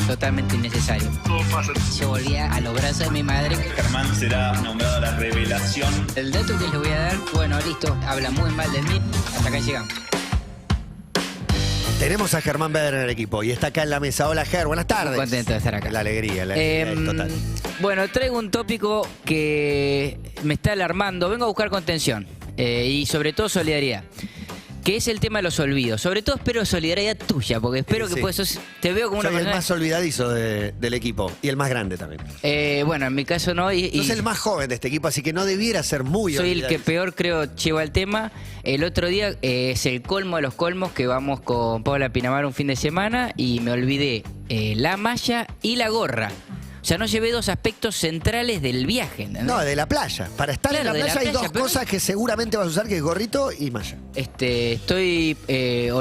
totalmente innecesario. Yo volvía a los brazos de mi madre. Germán será nombrado la revelación. El dato que les voy a dar, bueno, listo, habla muy mal de mí. Hasta acá llegamos. Tenemos a Germán Beder en el equipo y está acá en la mesa. Hola, Ger, buenas tardes. Muy contento de estar acá. La alegría es total. Bueno, traigo un tópico que me está alarmando. Vengo a buscar contención y sobre todo solidaridad. Que es el tema de los olvidos. Sobre todo espero solidaridad tuya, porque espero que pues te veo como una Soy persona... el más olvidadizo del equipo y el más grande también. Bueno, en mi caso no. Sos el más joven de este equipo, así que no debiera ser muy Soy olvidadizo. el que peor creo lleva el tema. El otro día es el colmo de los colmos que vamos con Paula Pinamar un fin de semana y me olvidé la malla y la gorra. O sea, no llevé dos aspectos centrales del viaje, ¿entendés? No, de la playa. Para estar Claro, en de la la playa hay playa, dos pero- cosas que seguramente vas a usar, que es gorrito y malla. Hoy me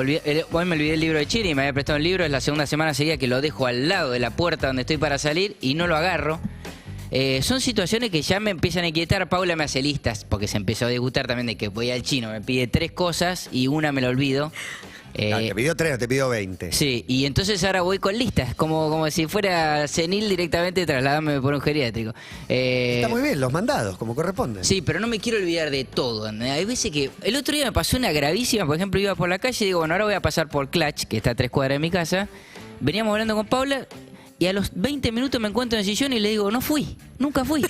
olvidé el libro de Chiri, me había prestado un libro, es la segunda semana seguida que lo dejo al lado de la puerta donde estoy para salir y no lo agarro. Son situaciones que ya me empiezan a inquietar. Paula me hace listas, porque se empezó a disgustar también de que voy al chino, me pide 3 cosas y una me la olvido. Te pidió 3, te pidió 20. Sí, y entonces ahora voy con listas, como si fuera senil directamente trasladándome por un geriátrico. Está muy bien, los mandados, como corresponde. Sí, pero no me quiero olvidar de todo. Hay veces que... El otro día me pasó una gravísima, por ejemplo, iba por la calle y digo, bueno, ahora voy a pasar por Clutch, que está a 3 cuadras de mi casa. Veníamos hablando con Paula y a los 20 minutos me encuentro en el sillón y le digo, no fui, nunca fui.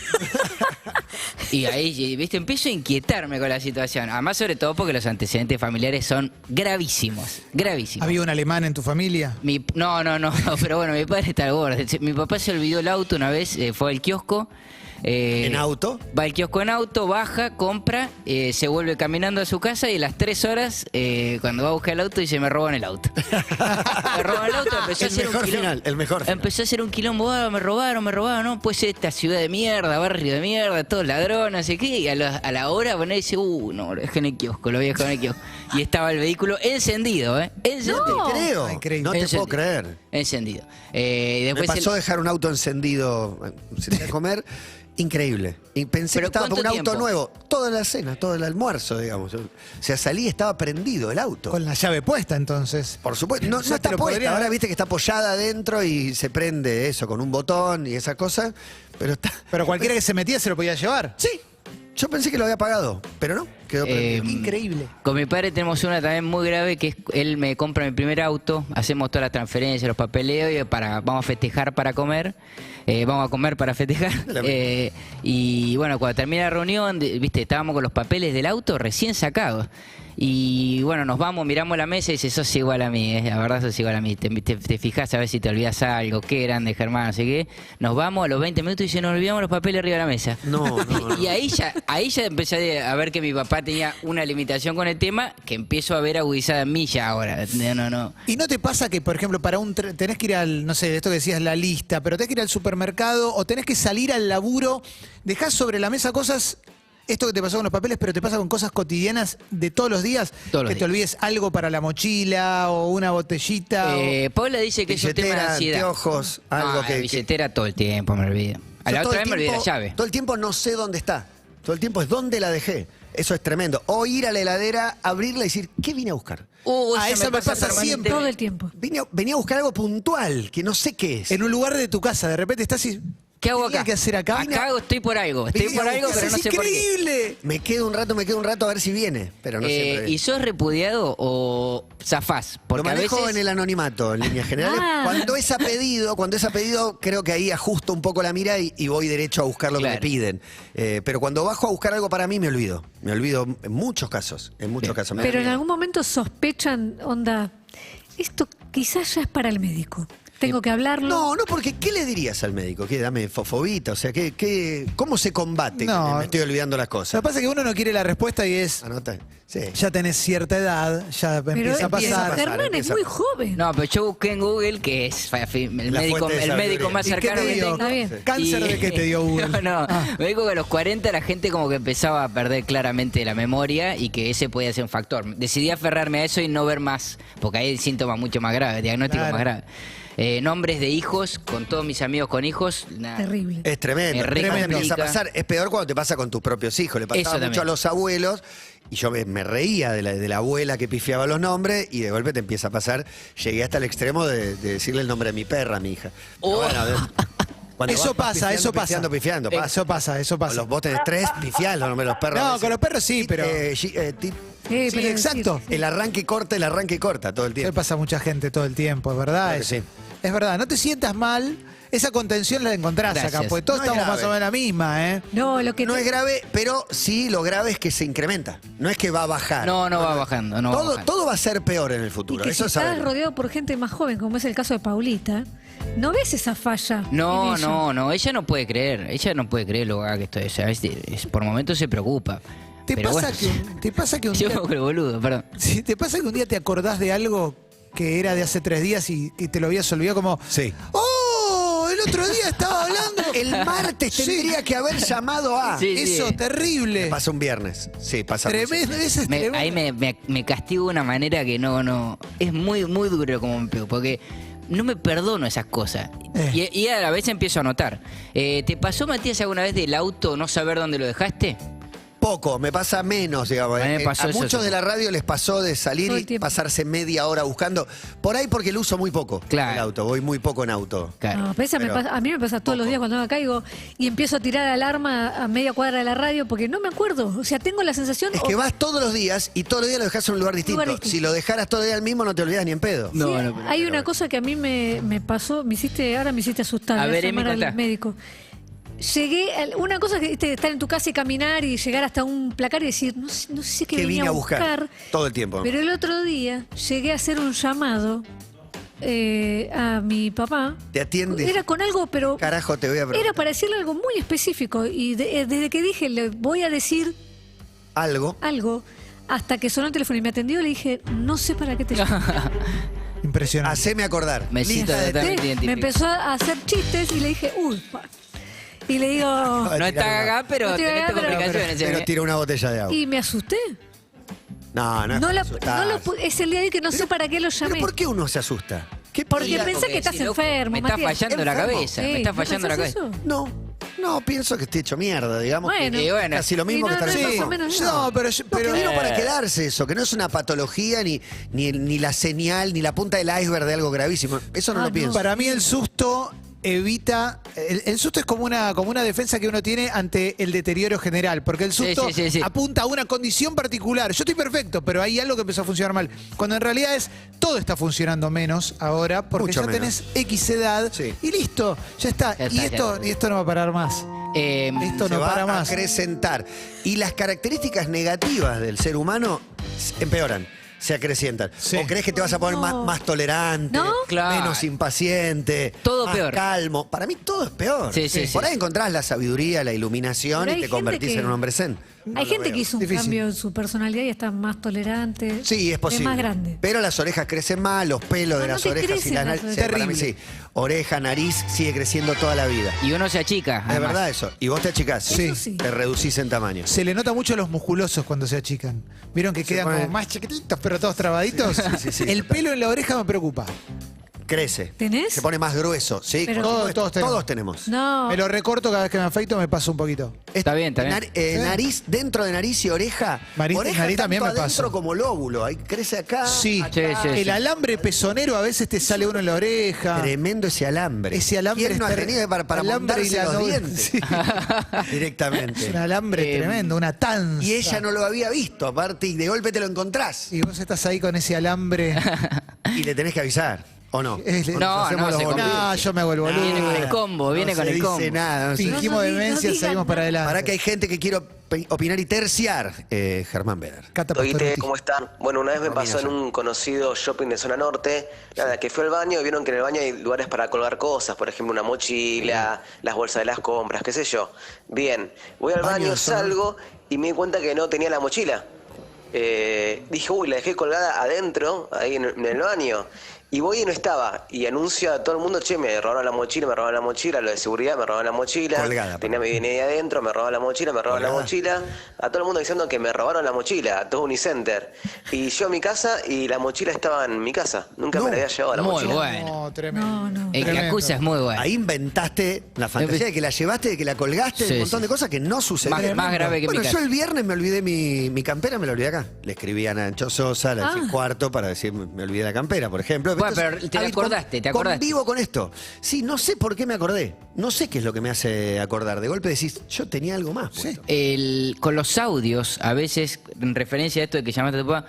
Y ahí, viste, empiezo a inquietarme con la situación. Además, sobre todo porque los antecedentes familiares son gravísimos, gravísimos. ¿Había un alemán en tu familia? No, pero bueno, mi padre está al borde. Mi papá se olvidó el auto una vez, fue al kiosco. ¿En auto? Va al kiosco en auto, baja, compra, se vuelve caminando a su casa y a las 3 horas, cuando va a buscar el auto, dice, me roban el auto. Me roban el auto, empezó a El hacer mejor un quilombo. final, el mejor final. Empezó a hacer un quilombo, me robaron, no, pues esta ciudad de mierda, barrio de mierda, todos ladrones, no sé qué, y a la hora, bueno, dice, no, lo dejé en el kiosco, lo voy a dejar en el kiosco. Y estaba el vehículo encendido, encendido. Te creo. Ay, increíble. No te Encendido. puedo creer. Encendido. Me Después pasó dejar un auto encendido sin comer. Increíble. Y pensé ¿Pero que estaba por un cuánto auto tiempo? nuevo. Toda la cena, todo el almuerzo, digamos. O sea, salí y estaba prendido el auto. Con la llave puesta, entonces. Por supuesto. No, Ya no te está lo puesta. podría- Ahora viste que está apoyada adentro y se prende eso con un botón y esa cosa. Pero está. Pero cualquiera que se metía se lo podía llevar. Sí. Yo pensé que lo había apagado, pero no. Quedó prendido. Increíble. Con mi padre tenemos una también muy grave, que es él me compra mi primer auto, hacemos todas las transferencias, los papeleos, y vamos a festejar para comer, vamos a comer para festejar. Y bueno, cuando termina la reunión, viste, estábamos con los papeles del auto recién sacados. Y bueno, nos vamos, miramos la mesa y dice, sos igual a mí, la verdad sos igual a mí. Te fijás a ver si te olvidas algo, qué grande, Germán, no sé qué. Nos vamos a los 20 minutos y dice, nos olvidamos los papeles arriba de la mesa. No. Y ahí ya empecé a ver que mi papá tenía una limitación con el tema que empiezo a ver agudizada en mí ya ahora. No. ¿Y no te pasa que, por ejemplo, tenés que ir al, no sé, esto que decías, la lista, pero tenés que ir al supermercado o tenés que salir al laburo, dejás sobre la mesa cosas, esto que te pasó con los papeles, pero te pasa con cosas cotidianas de todos los días, Todos los que te días. olvides algo para la mochila o una botellita? Paula dice que es un tema de Billetera, ansiedad. anteojos, algo que- billetera todo el tiempo me olvido. A la Yo todo otra el vez me olvidé la tiempo- llave. Todo el tiempo no sé dónde está. Todo el tiempo es dónde la dejé. Eso es tremendo. O ir a la heladera, abrirla y decir, ¿qué vine a buscar? Eso me pasa permanentemente. Todo el tiempo. Venía a buscar algo puntual, que no sé qué es. En un lugar de tu casa, de repente estás y... ¿Qué hago tenía acá? que hacer acá? Estoy por algo. Estoy por algo, pero no ¡Es sé por qué. increíble! Me quedo un rato a ver si viene, pero no siempre viene. ¿Y sos repudiado o zafás? Lo Porque a manejo veces... en el anonimato, en líneas generales. Ah. Cuando es a pedido, creo que ahí ajusto un poco la mira y voy derecho a buscar lo que me Claro. piden. Pero cuando bajo a buscar algo para mí, me olvido. Me olvido en muchos casos. En muchos casos. Me da Pero en miedo. algún momento sospechan, onda, esto quizás ya es para el médico. Tengo que hablarlo. No, porque ¿qué le dirías al médico? ¿Qué? Dame fofobita, o sea, ¿cómo se combate? No. Que me estoy olvidando las Lo cosas. que pasa es que uno no quiere la respuesta y es, Anota. Sí. ya tenés cierta edad, ya Pero empieza a pasar. Germán es empieza a muy pasar. joven. No, pero yo busqué en Google, que es el La médico, fuente de el médico sabiduría. más ¿Y qué cercano te que dio? tengo. Está bien. ¿Cáncer de qué te dio Google? No, Ah. me dijo que a los 40 la gente como que empezaba a perder claramente la memoria y que ese podía ser un factor. Decidí aferrarme a eso y no ver más, porque hay síntomas mucho más graves, diagnósticos Claro. más graves. nombres de hijos con todos mis amigos con hijos. Terrible. Es tremendo. Me re Tremendo. Empieza a complica. pasar. Es peor cuando te pasa con tus propios hijos. Le Eso pasaba mucho también. a los abuelos. Y yo me reía de la abuela que pifiaba los nombres. Y de golpe te empieza a pasar. Llegué hasta el extremo de decirle el nombre de mi perra a mi hija. Pero Oh. bueno, cuando Eso vas pasa, eso pasa. Pifiando, pasa. Eso pasa, eso pasa. Vos tenés 3, pifiás los nombres de los perros. No, con los perros sí, pero- Sí, Sí, pero exacto. sí. El arranque y corta todo el Eso tiempo. pasa a mucha gente todo el tiempo, es verdad. Claro que eso. sí. Es verdad, no te sientas mal. Esa contención la encontrás Gracias. acá, porque todos No es estamos más grave. o menos en la misma, ¿eh? No, lo que No es grave, pero sí lo grave es que se incrementa. No es que va a bajar. No, no va bajando. No va Todo, bajando. todo va a ser peor en el Y futuro. que Eso si estás sabemos. rodeado por gente más joven, como es el caso de Paulita, no ves esa falla. No, en ella. no, ella no puede creer. Ella no puede creer lo que estoy. O sea, por momentos se preocupa. ¿Te Pero pasa, bueno, te pasa que un yo día, me hago el boludo, perdón. sí, te pasa que un día te acordás de algo que era de hace 3 días y te lo habías olvidado como, Sí. ¡oh! El otro día estaba hablando. El martes Sí. tendría que haber llamado a. Sí. Eso, terrible. Pasa un viernes. Sí, pasa. Tremendo, ese es tremendo. Ahí me castigo de una manera que no. Es muy, muy duro como me pego, porque no me perdono esas cosas. Y a la vez empiezo a notar. ¿Te pasó, Matías, alguna vez del auto no saber dónde lo dejaste? Poco, me pasa menos, digamos. A mí me pasó a eso, muchos eso. de la radio les pasó de salir Todo el y tiempo. pasarse media hora buscando. Por ahí porque lo uso muy poco. Claro. El auto, voy muy poco en auto. Claro. No, pero esa Pero a mí me pasa todos los días cuando me caigo y empiezo a tirar alarma a media cuadra de la radio porque no me acuerdo. O sea, tengo la sensación. Es que vas todos los días y todos los días lo dejas en un lugar distinto. distinto. Si lo dejaras todo el día al mismo, no te olvidas ni en pedo. No, Sí, no, pero- hay una cosa que a mí me pasó, ahora me hiciste asustar. A voy ver, Emi, llamar al contá. médico. Llegué, una cosa que estar en tu casa y caminar y llegar hasta un placar y decir, no sé qué Que vine a buscar. todo el tiempo. Pero el otro día llegué a hacer un llamado a mi papá. Te atiende. Era con algo, pero Carajo, te voy a preguntar. era para decirle algo muy específico. Y desde que dije, le voy a decir Algo. algo, hasta que sonó el teléfono y me atendió, le dije, no sé para qué te llamo. Impresionante. Haceme acordar. Me siento Lista de totalmente Me identificado. empezó a hacer chistes y le dije, uy, pa. Y le digo, No está acá, pero No estoy tenés acá, pero- complicaciones. Pero ¿eh? tira una botella de agua. y me asusté. No, no es para asustarse. Es el día de hoy que no sé para qué lo ¿Pero llamé. por qué uno se asusta? ¿Qué Porque podría- pensé que estás sí, loco, enfermo, me está Matías. fallando la ¿Enfermo? cabeza. Sí, Me está ¿no fallando la pensás cabeza. eso? No, pienso que estoy hecho mierda, digamos. Bueno. que Y bueno. casi lo mismo Y que no, estar no, enfermo. más o menos No, pero, No, que vino para Eh. quedarse eso, que no es una patología ni la señal, ni la punta del iceberg de algo gravísimo. Eso no Ah, lo no. pienso. para mí el susto evita. El susto es como una defensa que uno tiene ante el deterioro general, porque el susto sí. apunta a una condición particular. Yo estoy perfecto, pero hay algo que empezó a funcionar mal. Cuando en realidad todo está funcionando menos ahora, porque Mucho ya menos. tenés X edad Sí. y listo, ya está. Ya y, está, y esto no va a parar más. Esto Se no va para a más. acrecentar. Y las características negativas del ser humano empeoran, se acrecientan. Sí. ¿O crees que te vas a poner No. más tolerante, ¿No? Claro. menos impaciente, Todo más peor. calmo? Para mí todo es peor. Sí, sí, Por sí. ahí encontrás la sabiduría, la iluminación Pero y hay te gente convertís que- en un hombre zen. No Hay lo gente veo. que hizo un Difícil. cambio en su personalidad y está más tolerante. Sí, es posible. más grande. Pero las orejas crecen más, los pelos de No, no las te orejas y crecen las las narices. orejas. Para mí sí. Terrible. Oreja, nariz, sigue creciendo toda la vida. Y uno se achica. Es además. verdad eso. Y vos te achicás. Sí. sí. Te reducís en tamaño. Se le nota mucho a los musculosos cuando se achican. ¿Vieron que quedan ponen- como más chiquititos, pero todos trabaditos? sí, El pelo en la oreja me preocupa. Crece. ¿Tenés? Se pone más grueso. Sí, Pero- por supuesto. Todos tenemos. Todos tenemos. No. Me lo recorto cada vez que me afeito, me paso un poquito. Está bien, está bien. Nariz, dentro de nariz y oreja. Nariz Oreja también tanto me adentro paso. como lóbulo. Ahí crece acá. Sí, Sí, sí, el sí. alambre pezonero a veces te sale uno en la oreja. Tremendo ese alambre. Ese alambre ¿Quién no ha es tenido para alambre y montarse la los doble- dientes? Sí. Es Directamente. un alambre tremendo, una tanza. Y ella no lo había visto, aparte, y de golpe te lo encontrás. Y vos estás ahí con ese alambre. Y le tenés que avisar, ¿o no? Es- O nos No, hacemos no, los se boludos. No, yo me hago el boludo. Viene con el combo, viene No con se el dice combo. nada. No se- Fingimos No demencia, digan seguimos para nada. adelante. Para que hay gente que quiere opinar y terciar. Germán Beder. Cata Oíste, Pastoruti. ¿cómo están? Bueno, una vez me pasó en un conocido shopping de zona norte, nada, que fui al baño y vieron que en el baño hay lugares para colgar cosas, por ejemplo, una mochila, las bolsas de las compras, qué sé yo. Bien, voy al Baño baño, de zona- salgo y me di cuenta que no tenía la mochila. Dije, uy, la dejé colgada adentro, ahí en el baño. Y voy y no estaba. Y anuncio a todo el mundo, che, me robaron la mochila, lo de seguridad, me robaron la mochila. Colgada, Tenía mi DNI adentro, me robaron la mochila, A todo el mundo diciendo que me robaron la mochila, a todo Unicenter. Y yo a mi casa y la mochila estaba en mi casa. Nunca me la había llevado a la Muy mochila. bueno. No, tremendo. No. El que Tremendo. acusa es muy bueno. Ahí inventaste la fantasía de que la llevaste, de que la colgaste, Sí, un montón sí. de cosas que no sucedieron. Más grave que bueno, mi yo casa. el viernes me olvidé mi campera, me la olvidé acá. Le escribí a Nacho Sosa, la dejé cuarto para decir me olvidé la campera, por ejemplo. Bueno, Entonces, pero te acordaste. Convivo con esto. Sí, no sé por qué me acordé. No sé qué es lo que me hace acordar. De golpe decís, yo tenía algo más puesto. Con los audios, a veces, en referencia a esto de que llamaste a tu papá,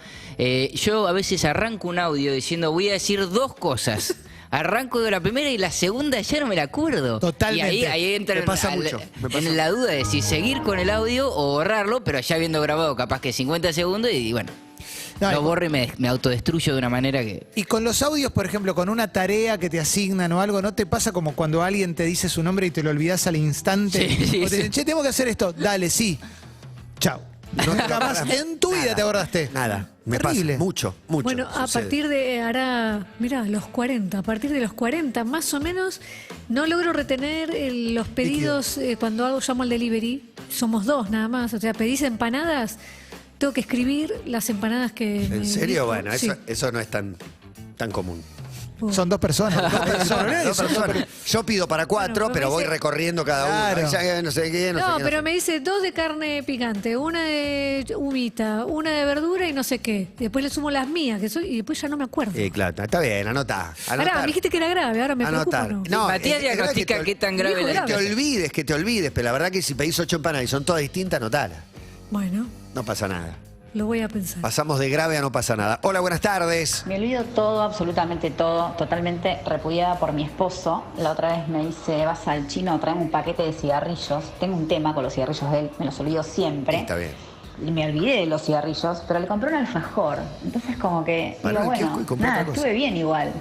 yo a veces arranco un audio diciendo voy a decir 2 cosas. Arranco de la primera y la segunda ya no me la acuerdo. Totalmente. Y ahí entra Me pasa mucho, me pasa en la duda de si seguir con el audio o borrarlo, pero ya habiendo grabado capaz que 50 segundos y bueno, No, lo borro y me autodestruyo de una manera que... Y con los audios, por ejemplo, con una tarea que te asignan o algo, ¿no te pasa como cuando alguien te dice su nombre y te lo olvidas al instante? Sí, O te dicen, che, tengo que hacer esto. Dale, sí. Chao. Nunca más en tu vida te acordaste. Nada. Me Terrible. pasa mucho. Bueno, a sucede. partir de, los 40, a partir de los 40 más o menos, no logro retener los pedidos cuando llamo al delivery. Somos 2 nada más, o sea, pedís empanadas, tengo que escribir las empanadas que... ¿En me serio? elijo. Bueno, Sí. eso no es tan común. Son 2 personas. Dos personas. Yo pido para 4, Bueno, pero me voy dice- recorriendo cada Claro. uno. Ya, no sé qué, no sé No, qué. pero sé me dice 2 de carne picante, una de humita, una de verdura y no sé qué. Después le sumo las mías, y después ya no me acuerdo. Claro, está bien, anotá. Pará, me dijiste que era grave, ahora me Anotar. preocupa. No, Matías es grave diagnostica que te- qué tan grave Dijo la grave. que te olvides, pero la verdad que si pedís 8 empanadas y son todas distintas, anotala. Bueno, No pasa nada. lo voy a pensar. Pasamos de grave a no pasa nada. Hola, buenas tardes. Me olvido todo, absolutamente todo, totalmente repudiada por mi esposo. La otra vez me dice, vas al chino, traeme un paquete de cigarrillos. Tengo un tema con los cigarrillos de él, me los olvido siempre. Está bien. Y me olvidé de los cigarrillos, pero le compré un alfajor. Entonces como que, Paró digo, en el kiosco bueno, y compró nada, otra cosa. estuve bien igual.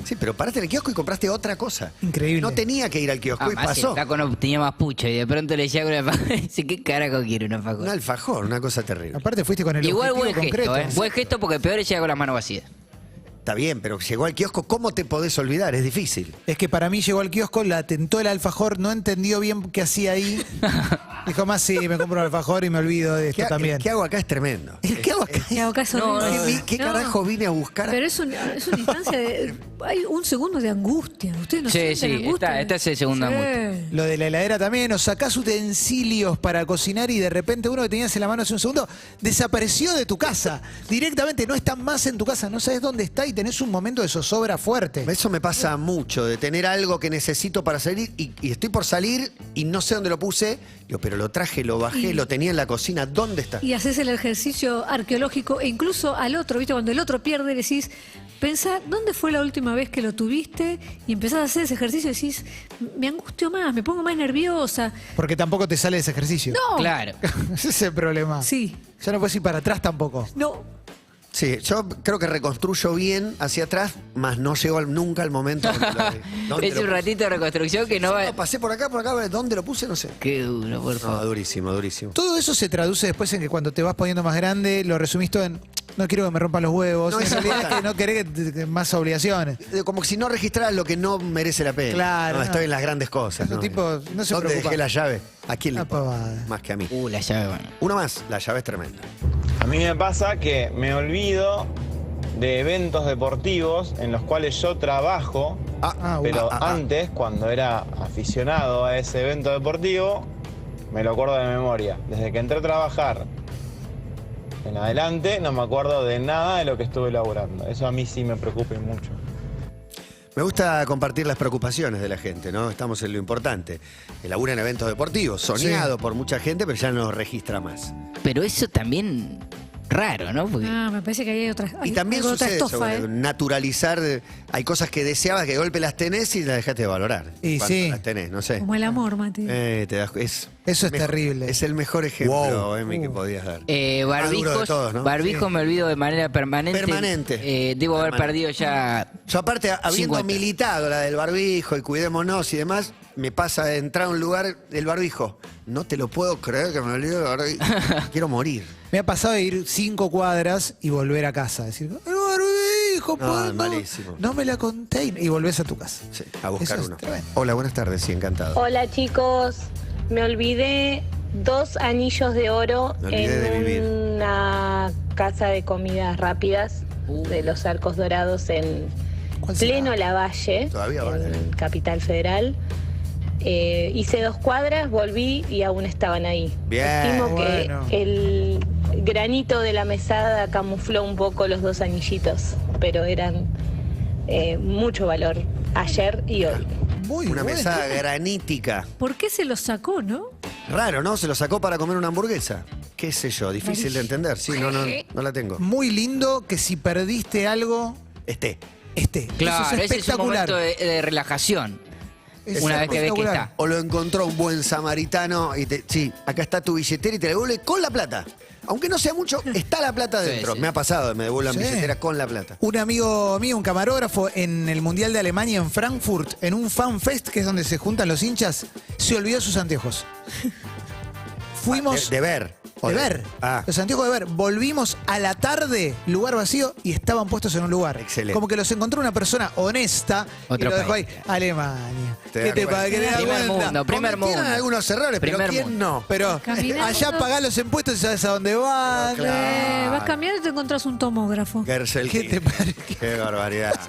Sí, pero paraste en el kiosco y compraste otra cosa. Increíble. No tenía que ir al kiosco y Además, pasó. el flaco no tenía más pucho y de pronto le llega una alfajor y dice, ¿qué carajo quiere una Un alfajor? alfajor, una cosa terrible. Aparte fuiste con el Igual buen objetivo gesto, concreto. Buen gesto porque peor es llegar con las manos vacías. Está bien, pero llegó al kiosco, ¿cómo te podés olvidar? Es difícil. Es que para mí llegó al kiosco, la tentó el alfajor, no entendió bien qué hacía ahí. Dijo, más sí, me compro un alfajor y me olvido de esto ¿Qué, también. ¿Qué hago acá es tremendo? ¿Qué hago acá? ¿Qué hago caso? No, de- no, ¿Qué No, carajo vine a buscar? Pero es una instancia de... Hay un segundo de angustia. Ustedes no Sí, sienten sí, angustia. está ese segundo angustia. Lo de la heladera también, o sacás utensilios para cocinar y de repente uno que tenías en la mano hace un segundo desapareció de tu casa. Directamente no está más en tu casa, no sabes dónde está y tenés un momento de zozobra fuerte. Eso me pasa mucho, de tener algo que necesito para salir y estoy por salir y no sé dónde lo puse. Digo, pero lo traje, lo bajé, lo tenía en la cocina. ¿Dónde está? Y haces el ejercicio arqueológico e incluso al otro, ¿viste? Cuando el otro pierde, decís, pensá, ¿dónde fue la última vez que lo tuviste? Y empezás a hacer ese ejercicio y decís, me angustio más, me pongo más nerviosa. Porque tampoco te sale ese ejercicio. No. Claro. Ese es el problema. Sí. Ya no puedes ir para atrás tampoco. No. Sí, yo creo que reconstruyo bien hacia atrás, mas no llego nunca al momento donde Es un ratito de reconstrucción que no va... pasé por acá, ¿dónde lo puse? No sé. Qué duro, por No, favor. durísimo, durísimo. Todo eso se traduce después en que cuando te vas poniendo más grande, lo resumís todo en no quiero que me rompan los huevos. No, en eso realidad no. es que no querés que más obligaciones. Como que si no registraras lo que no merece la pena. Claro, No, no. estoy en las grandes cosas. Ese tipo no se ¿Dónde preocupa. dejé la llave? ¿A quién le Una importa? pavada. Más que a mí. La llave, bueno. Una más, la llave es tremenda. A mí me pasa que me olvido de eventos deportivos en los cuales yo trabajo, pero antes, cuando era aficionado a ese evento deportivo, me lo acuerdo de memoria. Desde que entré a trabajar en adelante, no me acuerdo de nada de lo que estuve laburando. Eso a mí sí me preocupa y mucho. Me gusta compartir las preocupaciones de la gente, ¿no? Estamos en lo importante. Elabora en eventos deportivos, soñado por mucha gente, pero ya no registra más. Pero eso también raro, ¿no? Porque Ah, me parece que ahí hay otra. Y hay también algo de otra sucede eso, estofa, bueno, naturalizar, hay cosas que deseabas que de golpe las tenés y las dejaste de valorar. Y Cuando sí. las tenés, no sé. Como el amor, Mati. Te das, Eso es terrible. Es el mejor ejemplo, Wow. Emi, que podías dar. Más barbijos, duro de todos, ¿no? barbijos me olvido de manera permanente. Permanente. Debo haber Permanente. perdido ya... Yo aparte, habiendo 50. militado la del barbijo y cuidémonos y demás, me pasa de entrar a un lugar del barbijo. No te lo puedo creer que me olvidé del barbijo. Quiero morir. Me ha pasado de ir 5 cuadras y volver a casa. Decir, el barbijo, dijo, No, pues, es malísimo. no me la conté y volvés a tu casa. Sí, a buscar Eso es uno. tremendo. Hola, buenas tardes, sí, encantado. Hola chicos, me olvidé 2 anillos de oro Me olvidé de vivir. en una casa de comidas rápidas de los Arcos Dorados en ¿Cuál será? pleno Lavalle, Todavía vale. en Capital Federal. Hice 2 cuadras, volví y aún estaban ahí. Bien. Estimo Bueno. que el granito de la mesada camufló un poco los 2 anillitos, pero eran mucho valor ayer y hoy. Muy Una bueno. mesada granítica. ¿Por qué se los sacó, no? Raro, ¿no? Se lo sacó para comer una hamburguesa. ¿Qué sé yo? Difícil de entender. Sí, no la tengo. Muy lindo que si perdiste algo, Esté. esté. Claro, Eso es ese es un espectacular. momento de relajación. Es Una vez que ves que espectacular. está. O lo encontró un buen samaritano y sí, acá está tu billetera y te la devuelve con la plata. Aunque no sea mucho, está la plata Sí, dentro. sí. Me ha pasado, me devuelven Sí. billetera con la plata. Un amigo mío, un camarógrafo, en el Mundial de Alemania en Frankfurt, en un fan fest, que es donde se juntan los hinchas, se olvidó sus anteojos. Fuimos De ver. o de ver. Ah, Los anteojos de ver. Volvimos a la tarde, lugar vacío, y estaban puestos en un lugar. Excelente. Como que los encontró una persona honesta Otro y lo dejó país. ahí. Alemania. Te ¿Qué das te cuenta. pasa? ¿Qué te das Primer cuenta? mundo, primer cometieron mundo. algunos errores, pero Primer ¿quién mundo. no? Pero Caminando. allá pagás los impuestos y sabes a dónde van. Vas caminando y te encontrás un tomógrafo. Gersel ¿Qué te parece? Qué barbaridad.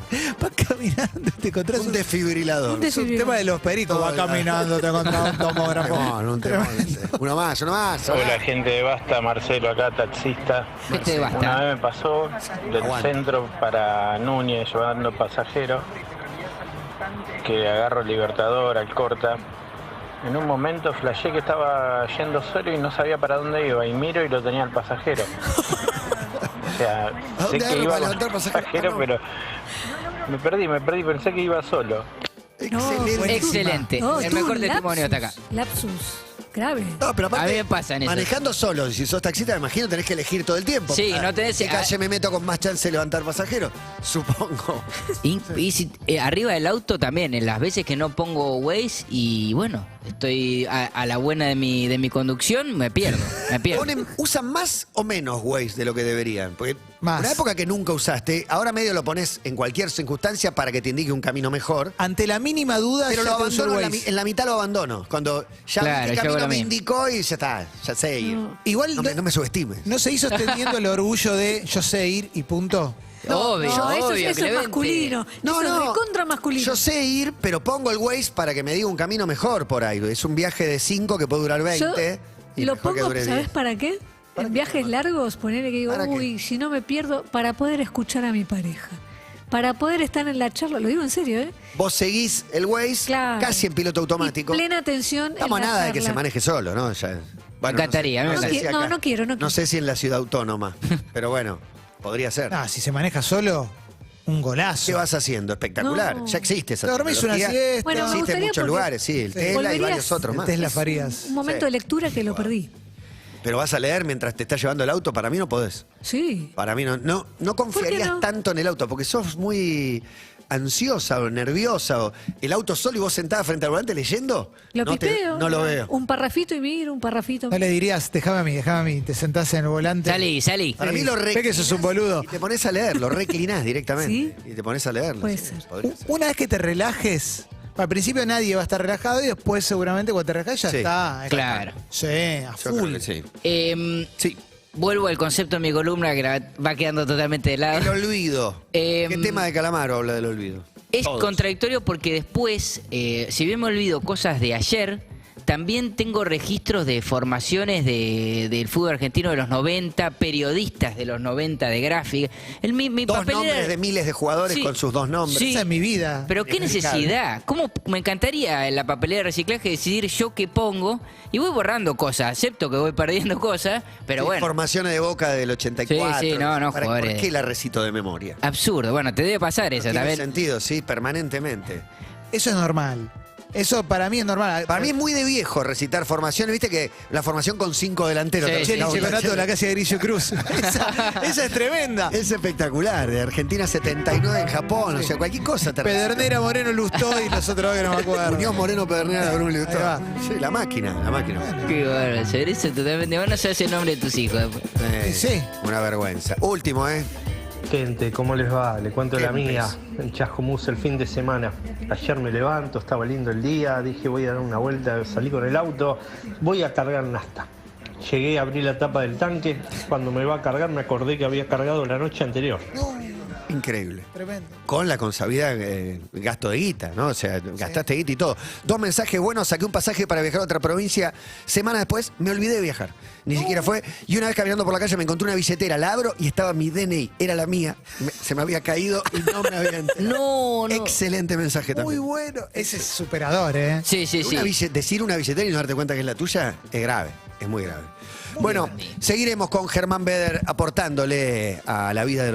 Vas caminando y te encontrás Un desfibrilador. Un Es un tema de los peritos. Todo Va el- caminando, te encontrás un tomógrafo. Temón, un temón ese. Uno más, uno más. Hola gente de Basta, Marcelo acá, taxista. Este Una basta. vez me pasó del Aguante. centro para Núñez llevando pasajeros que agarro Libertador, Alcorta. En un momento flashé que estaba yendo solo y no sabía para dónde iba y miro y lo tenía el pasajero. O sea, ¿A sé dónde que agarro iba para con levantar el pasajero? pasajero, Ah, no. pero me perdí, pensé que iba solo. Excelente. Excelente. No, El tuvo mejor un testimonio hasta acá. Lapsus. Grave. No, pero aparte, A mí me pasan eso. manejando solo, si sos taxista, me imagino tenés que elegir todo el tiempo. Sí, no tenés- ¿Qué calle me meto con más chance de levantar pasajeros? Supongo. Y arriba del auto también, en las veces que no pongo Waze y bueno, estoy a la buena de mi conducción, me pierdo. ¿Usan más o menos Waze de lo que deberían? Porque Más. una época que nunca usaste, ahora medio lo pones en cualquier circunstancia para que te indique un camino mejor. Ante la mínima duda, Pero ya lo te uso el abandono, Waze. en la mitad lo abandono. Cuando ya Claro, el yo hago camino lo me mismo. indicó y ya está, ya sé ir. Igual No me subestimes. no se hizo extendiendo el orgullo de yo sé ir y punto. Obvio, No, eso, obvio, eso es Clemente. masculino. No, eso no. es recontra masculino. Yo sé ir, pero pongo el Waze para que me diga un camino mejor por ahí. Es un viaje de 5 que puede durar 20. y Lo mejor que pongo, dure ¿sabes 10. para qué? En viajes largos, ponerle que digo, ¿Para qué? uy, si no me pierdo, para poder escuchar a mi pareja. Para poder estar en la charla, lo digo en serio, ¿eh? Vos seguís el Waze Claro. casi en piloto automático. Y plena atención. Estamos a en la nada de que charla. se maneje solo, ¿no? Ya, bueno, encantaría, no me sé, encantaría. si No, acá. no quiero, no No quiero. sé si en la ciudad autónoma, pero bueno, podría ser. Ah, si se maneja solo, un golazo. ¿Qué vas haciendo? Espectacular. No. Ya existe esa Dormís una tecnología. siesta. Bueno, me Existe en gustaría muchos porque- lugares, sí. El Sí. Tesla y Volverías- varios otros El más. Tesla Farías. Un momento Sí. de lectura que lo perdí. Pero vas a leer mientras te estás llevando el auto, para mí no podés. Sí. Para mí no confiarías no? tanto en el auto, porque sos muy ansiosa o nerviosa. O el auto solo y vos sentada frente al volante leyendo. Lo no pipeo. no lo veo. Un parrafito y miro, un parrafito. No le dirías, déjame a mí, te sentás en el volante. Salí. Para mí lo Ve que reclinás sos un boludo. y te pones a leer, lo reclinás directamente. ¿Sí? Y te pones a leerlo. Puede sí, ser. podría ser. Una vez que te relajes, al principio nadie va a estar relajado y después seguramente cuando te relajas ya Sí. está. Claro. Sí, a Yo creo full. que sí. Sí. Vuelvo al concepto de mi columna que va quedando totalmente de El lado. olvido. Em, ¿Qué tema de Calamaro habla del olvido? Es Todos. contradictorio porque después, si bien me olvido cosas de ayer, también tengo registros de formaciones del fútbol argentino de los 90, periodistas de los 90 de gráfica. Mi Dos papel nombres era- de miles de jugadores Sí. con sus dos nombres. Sí. Esa es mi vida. Pero qué necesidad, cómo me encantaría en la papelera de reciclaje decidir yo qué pongo y voy borrando cosas, acepto que voy perdiendo cosas, pero Sí, bueno, Formaciones de Boca del 84. Sí, no, ¿Por jugadores. qué la recito de memoria? absurdo. Bueno, te debe pasar eso, Tiene también. sentido, sí, permanentemente. Eso es normal. Eso para mí es normal. Para mí es muy de viejo recitar formaciones, viste que la formación con 5 delanteros. Sí, te Che, el recitaba un campeonato de la casa de Grillo Cruz. esa es tremenda. Es espectacular, de Argentina 79 en Japón, o sea, cualquier cosa te recita. Pedernera, Moreno, Lustó y los otros que no me acuerdo. Muñoz, Moreno, Pedernera, Bruno Ahí Lustó. va. Sí, la máquina. Qué bárbaro, eso totalmente. Bueno, se hace el nombre de tus hijos. Sí. Una vergüenza. Último, ¿eh? Gente, ¿cómo les va? Le cuento la Gente. mía, en Chascomús el fin de semana. Ayer me levanto, estaba lindo el día, dije voy a dar una vuelta, salí con el auto, voy a cargar nafta. Llegué a abrir la tapa del tanque, cuando me va a cargar me acordé que había cargado la noche anterior. Increíble. Tremendo. Con la consabida gasto de guita, ¿no? O sea, gastaste guita y todo. 2 mensajes buenos, saqué un pasaje para viajar a otra provincia. Semana después me olvidé de viajar. Ni siquiera fue. Y una vez caminando por la calle me encontré una billetera, la abro y estaba mi DNI. Era la mía. Se me había caído y no me había enterado. No. Excelente mensaje Muy también. bueno. Ese es superador, ¿eh? Sí. Decir una billetera y no darte cuenta que es la tuya es grave. Es muy grave. Bueno, seguiremos con Germán Beder aportándole a la vida de los